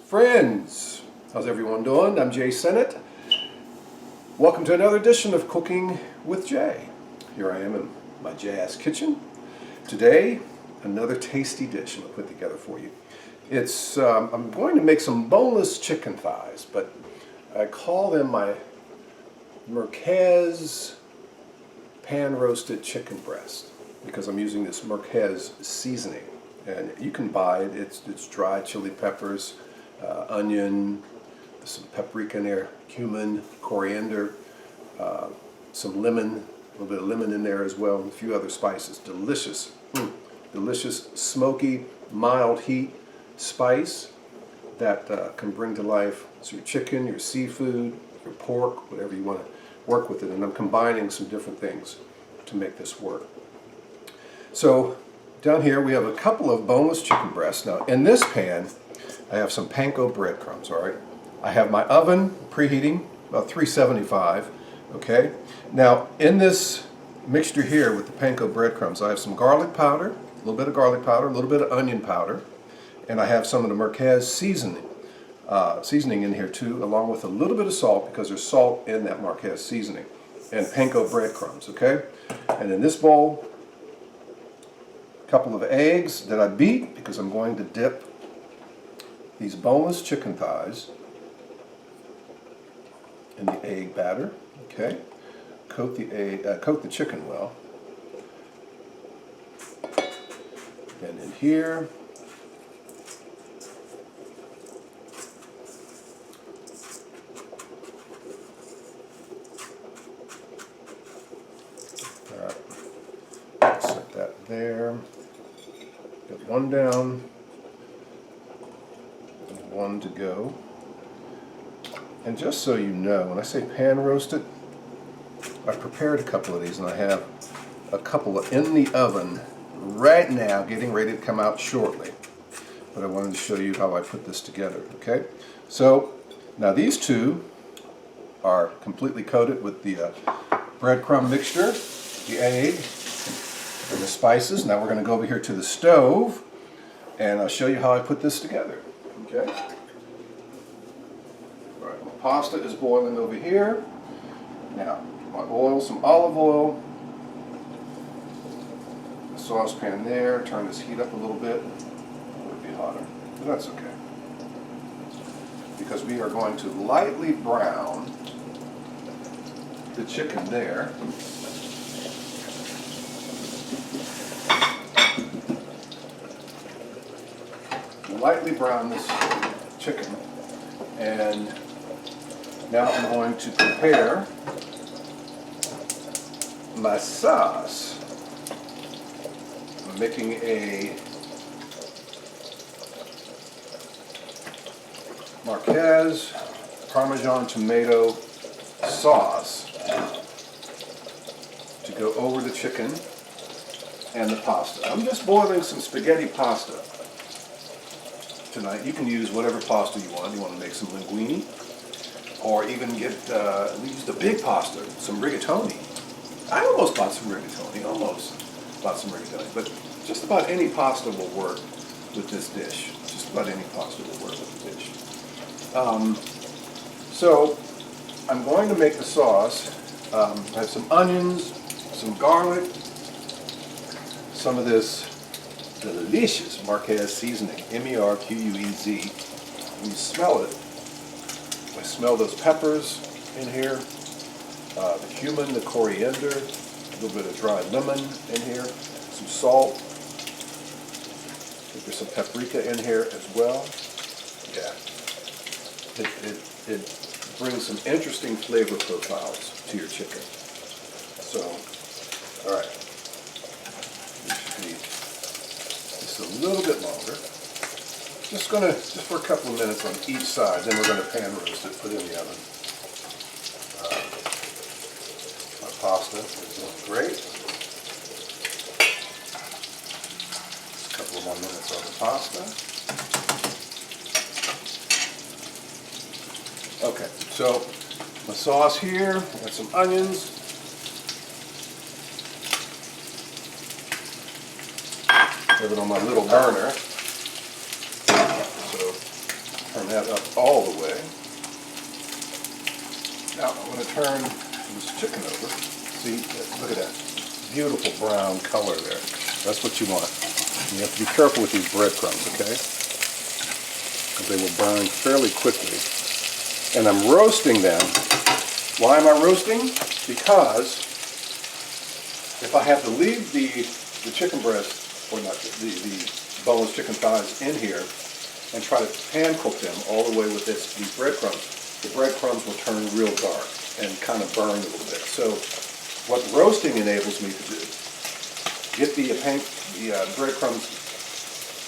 Friends, how's everyone doing? I'm Jay Sennett. Welcome to another edition of Cooking with Jay. Here I am in my jazz kitchen. Today, another tasty dish I'm going to put together for you. I'm going to make some boneless chicken thighs, but I call them my Merquez pan-roasted chicken breast because I'm using this Merquez seasoning. And you can buy it. It's dried chili peppers, onion, some paprika in there, cumin, coriander, some lemon, a little bit of lemon in there as well, and a few other spices. Delicious, delicious, smoky, mild heat spice that can bring to life your chicken, your seafood, your pork, whatever you want to work with it. And I'm combining some different things to make this work. So down here we have a couple of boneless chicken breasts. Now in this pan I have some panko breadcrumbs, all right? I have my oven preheating, about 375, okay? Now in this mixture here with the panko breadcrumbs, I have some garlic powder, a little bit of garlic powder, a little bit of onion powder, and I have some of the Merquez seasoning in here too, along with a little bit of salt because there's salt in that Merquez seasoning, and panko breadcrumbs, okay? And in this bowl, a couple of eggs that I beat because I'm going to dip these boneless chicken thighs in the egg batter, okay? Coat the chicken well. And in here, set that there. Got one down, and one to go. And just so you know, when I say pan roasted, I've prepared a couple of these, and I have a couple in the oven right now, getting ready to come out shortly. But I wanted to show you how I put this together, okay? So now these two are completely coated with the breadcrumb mixture, the egg, and the spices. Now we're going to go over here to the stove, and I'll show you how I put this together, okay? All right, my pasta is boiling over here. Now, my oil, some olive oil, the saucepan there, turn this heat up a little bit. It would be hotter, but that's okay. Because we are going to lightly brown the chicken there. Lightly brown this chicken, and now I'm going to prepare my sauce. I'm making a Merquez Parmesan tomato sauce to go over the chicken and the pasta. I'm just boiling some spaghetti pasta tonight. You can use whatever pasta you want. You want to make some linguine, or even get, we used a big pasta, some rigatoni. I almost bought some rigatoni, but just about any pasta will work with this dish. Just about any pasta will work with the dish. So I'm going to make the sauce. I have some onions, some garlic, some of this delicious Merquez seasoning, M-E-R-Q-U-E-Z. When you smell it, I smell those peppers in here, the cumin, the coriander, a little bit of dried lemon in here, some salt. I think there's some paprika in here as well. Yeah, it brings some interesting flavor profiles to your chicken. So, all right. A little bit longer. Just for a couple of minutes on each side, then we're going to pan roast it, put it in the oven. My pasta is doing great. Just a couple of more minutes on the pasta. Okay, so my sauce here, I got some onions. Have it on my little burner. So Turn that up all the way. Now I'm going to turn this chicken over. See, look at that beautiful brown color there. That's what you want. You have to be careful with these breadcrumbs, okay? Because they will burn fairly quickly. And I'm roasting them. Why am I roasting? Because if I have to leave the chicken breast, or not, the boneless chicken thighs in here and try to pan cook them all the way with these breadcrumbs, the breadcrumbs will turn real dark and kind of burn a little bit. So what roasting enables me to do, get the breadcrumbs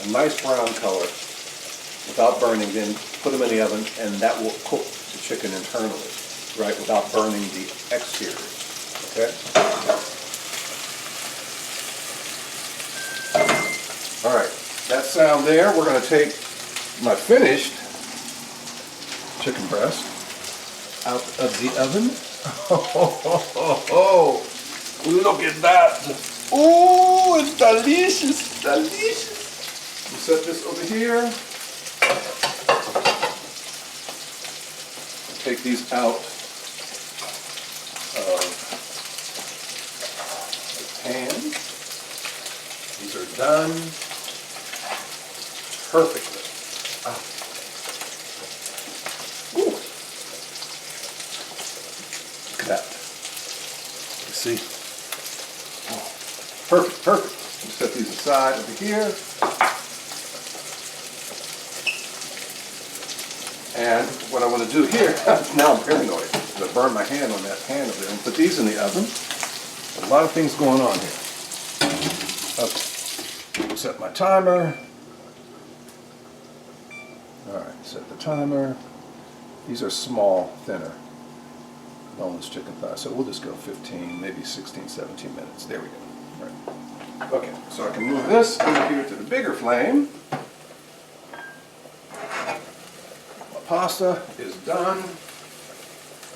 a nice brown color without burning, then put them in the oven, and that will cook the chicken internally, right, without burning the exterior, okay? All right, that sound there, we're going to take my finished chicken breast out of the oven. Oh, look at that. Oh, it's delicious, delicious. We'll set this over here. Take these out of the pan. These are done perfectly. Ooh. Look at that. You see? Oh, perfect, perfect. We'll set these aside over here. And what I want to do here, now I'm paranoid, because I burned my hand on that pan over there, and put these in the oven. A lot of things going on here. Okay, set my timer. All right, set the timer. These are small, thinner, boneless chicken thighs, so we'll just go 15, maybe 16, 17 minutes. There we go. All right. Okay, so I can move this over here to the bigger flame. Pasta is done.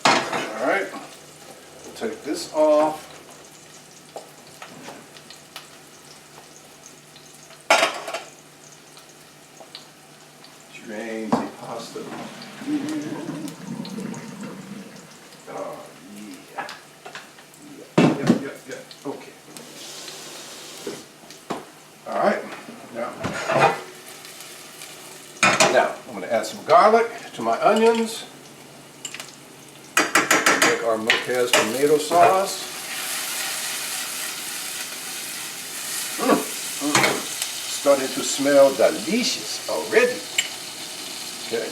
All right, we'll take this off. Drain the pasta here. Oh, yeah. Yeah. Okay. All right, now I'm going to add some garlic to my onions. Make our Merquez Tomato Sauce. Starting to smell delicious already. Okay.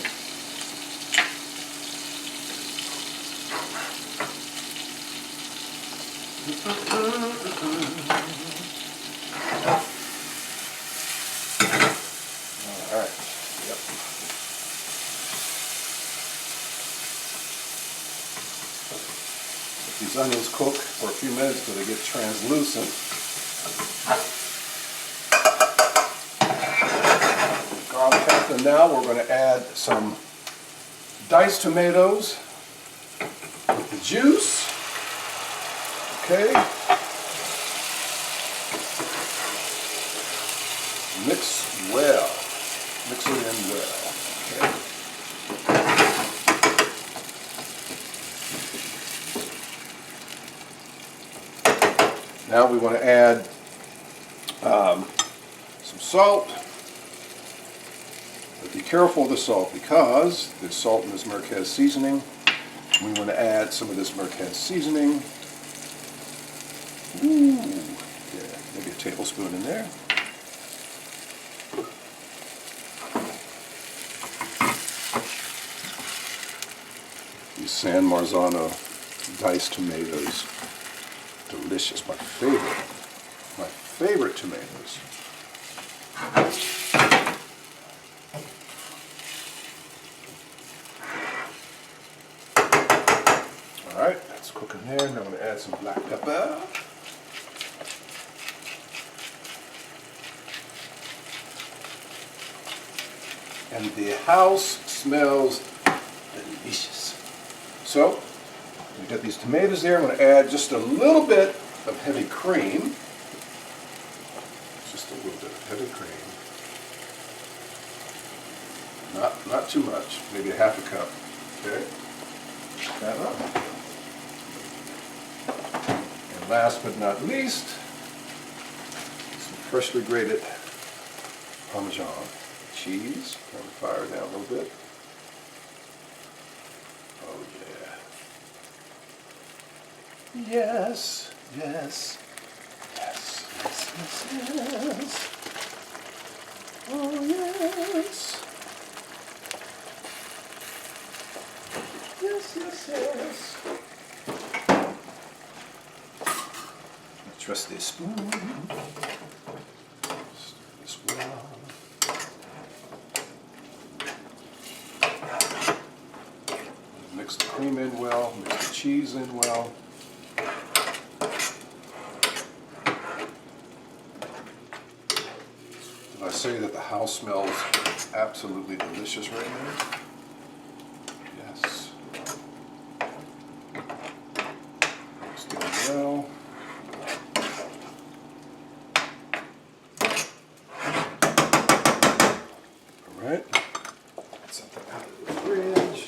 All right. Yep. Let these onions cook for a few minutes till they get translucent. Garlic up, and now we're going to add some diced tomatoes with the juice. Okay. Mix well. Mix it in well. Okay. Now we want to add some salt. But be careful of the salt because there's salt in this Merquez seasoning. We want to add some of this Merquez seasoning. Ooh, yeah, maybe a tablespoon in there. These San Marzano diced tomatoes. Delicious, my favorite tomatoes. All right, that's cooking there. Now I'm going to add some black pepper. And the house smells delicious. So, we got these tomatoes there. I'm going to add just a little bit of heavy cream. Just a little bit of heavy cream. Not too much, maybe a half a cup. Okay, that up. And last but not least, some freshly grated Parmesan cheese. Turn the fire down a little bit. Oh yeah. Yes, yes, yes, yes, yes, yes. Oh yes. Yes, yes, yes. Trusty spoon. Stir this well. Mix the cream in well, mix the cheese in well. Did I say that the house smells absolutely delicious right now? Yes. Mix it well. All right. Get something out of the fridge.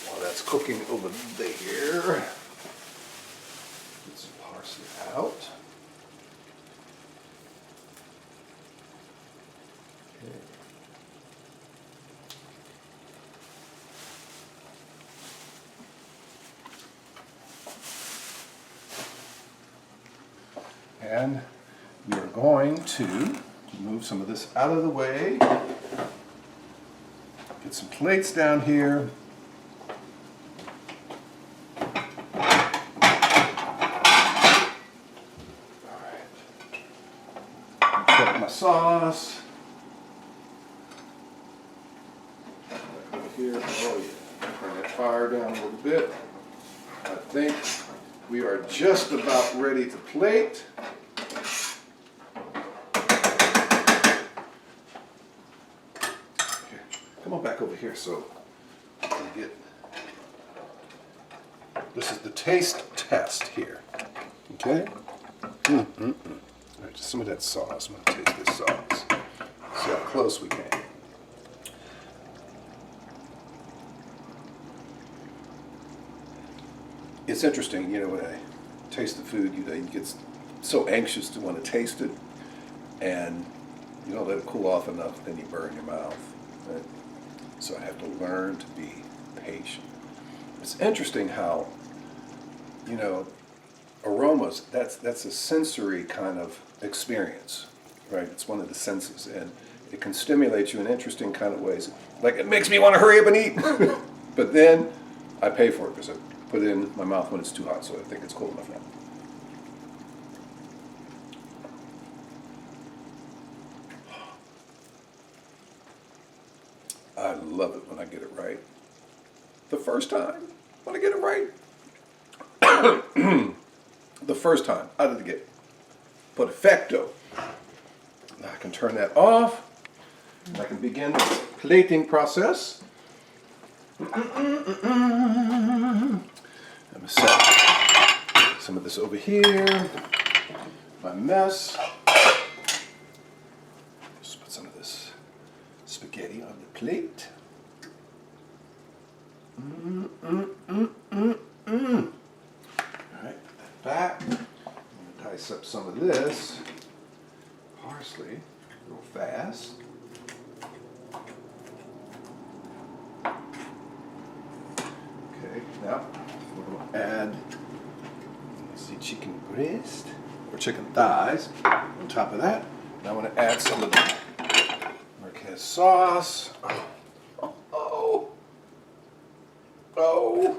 While that's cooking over there, get some parsley out. Okay. And we are going to move some of this out of the way. Get some plates down here. Put my sauce. Over here. Oh yeah. Turn that fire down a little bit. I think we are just about ready to plate. Here, come on back over here so we can get. This is the taste test here. Okay? All right, just some of that sauce. I'm going to taste this sauce. See how close we can. It's interesting, you know, when I taste the food, you get so anxious to want to taste it, and you don't let it cool off enough, then you burn your mouth. Right? So I have to learn to be patient. It's interesting how, you know, aromas, that's a sensory kind of experience, right? It's one of the senses, and it can stimulate you in interesting kind of ways. Like, it makes me want to hurry up and eat, but then I pay for it because I put it in my mouth when it's too hot, so I think it's cold enough now. I love it when I get it right. The first time, when I get it right. The first time, out of the gate. Perfecto. Now I can turn that off. I can begin the plating process. I'm going to set some of this over here. My mess. Just put some of this spaghetti on the plate. Alright, put that back. I'm going to dice up some of this parsley real fast. Okay, now we're going to add, let's see, chicken breast or chicken thighs on top of that. Now I want to add some of the Merquez sauce. Oh,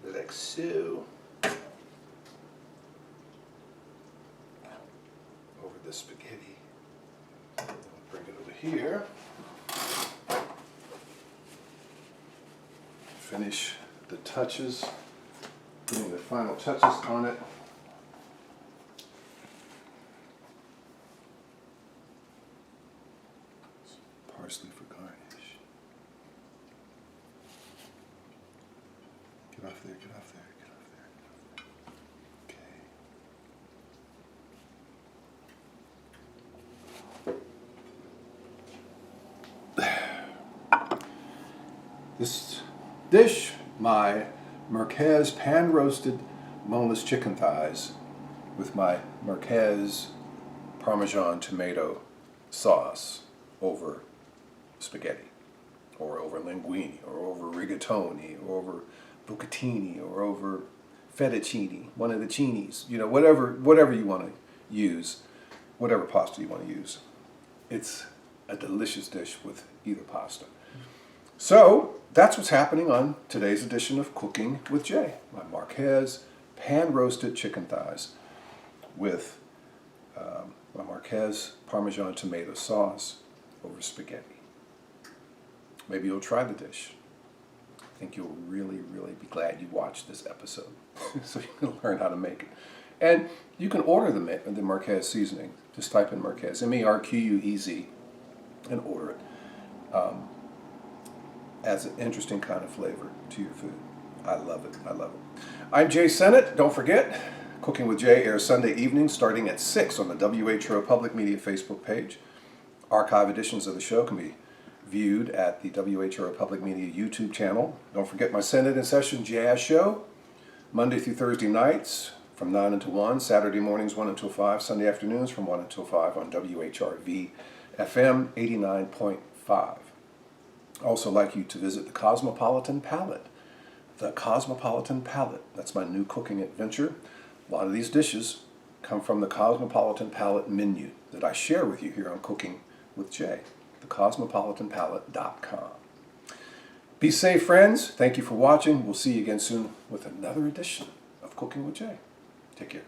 like so. Over the spaghetti. Bring it over here. Finish the touches, putting the final touches on it. Parsley for garnish. Get off there, get off there, get off there. Okay. This dish, my Merquez pan-roasted boneless chicken thighs with my Merquez Parmesan tomato sauce over spaghetti, or over linguine, or over rigatoni, or over bucatini, or over fettuccine, one of the chinis, whatever you want to use, whatever pasta you want to use. It's a delicious dish with either pasta. So that's what's happening on today's edition of Cooking with Jay. My Merquez pan-roasted chicken thighs with my Merquez Parmesan tomato sauce over spaghetti. Maybe you'll try the dish. I think you'll really, really be glad you watched this episode so you can learn how to make it. And you can order the Merquez seasoning. Just type in Merquez, M-E-R-Q-U-E-Z, and order it. Adds an interesting kind of flavor to your food. I love it. I love it. I'm Jay Sennett. Don't forget, Cooking with Jay airs Sunday evenings starting at 6 on the WHRO Public Media Facebook page. Archive editions of the show can be viewed at the WHRO Public Media YouTube channel. Don't forget my Senate in Session Jazz Show, Monday through Thursday nights from 9 until 1, Saturday mornings 1 until 5, Sunday afternoons from 1 until 5 on WHRV FM 89.5. Also like you to visit the Cosmopolitan Palette. The Cosmopolitan Palette, that's my new cooking adventure. A lot of these dishes come from the Cosmopolitan Palette menu that I share with you here on Cooking with Jay. thecosmopolitanpalette.com. Be safe, friends. Thank you for watching. We'll see you again soon with another edition of Cooking with Jay. Take care.